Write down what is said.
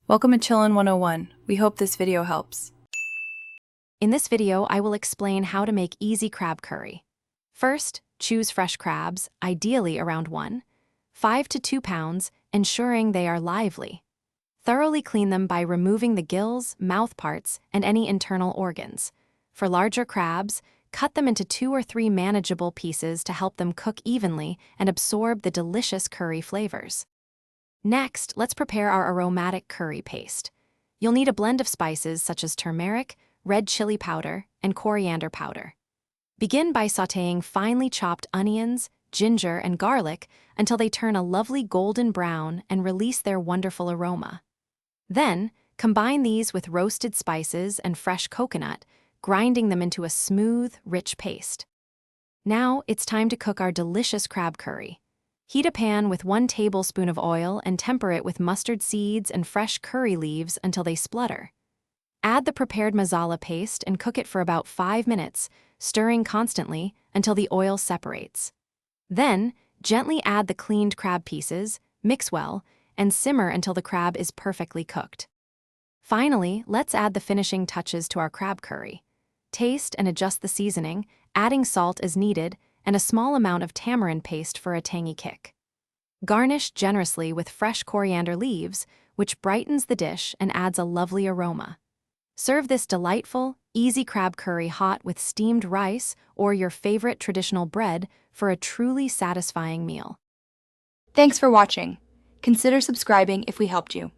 Welcome to Chillin' 101. We hope this video helps. In this video, I will explain how to make easy crab curry. First, choose fresh crabs, ideally around 5 to 2 pounds, ensuring they are lively. Thoroughly clean them by removing the gills, mouth parts, and any internal organs. For larger crabs, cut them into 2 or 3 manageable pieces to help them cook evenly and absorb the delicious curry flavors. Next, let's prepare our aromatic curry paste. You'll need a blend of spices such as turmeric, red chili powder, and coriander powder. Begin by sautéing finely chopped onions, ginger, and garlic until they turn a lovely golden brown and release their wonderful aroma. Then, combine these with roasted spices and fresh coconut, grinding them into a smooth, rich paste. Now, it's time to cook our delicious crab curry. Heat a pan with 1 tablespoon of oil and temper it with mustard seeds and fresh curry leaves until they splutter. Add the prepared masala paste and cook it for about 5 minutes, stirring constantly until the oil separates. Then, gently add the cleaned crab pieces, mix well, and simmer until the crab is perfectly cooked. Finally, let's add the finishing touches to our crab curry. Taste and adjust the seasoning, adding salt as needed, and a small amount of tamarind paste for a tangy kick. Garnish generously with fresh coriander leaves, which brightens the dish and adds a lovely aroma. Serve this delightful, easy crab curry hot with steamed rice or your favorite traditional bread for a truly satisfying meal. Thanks for watching. Consider subscribing if we helped you.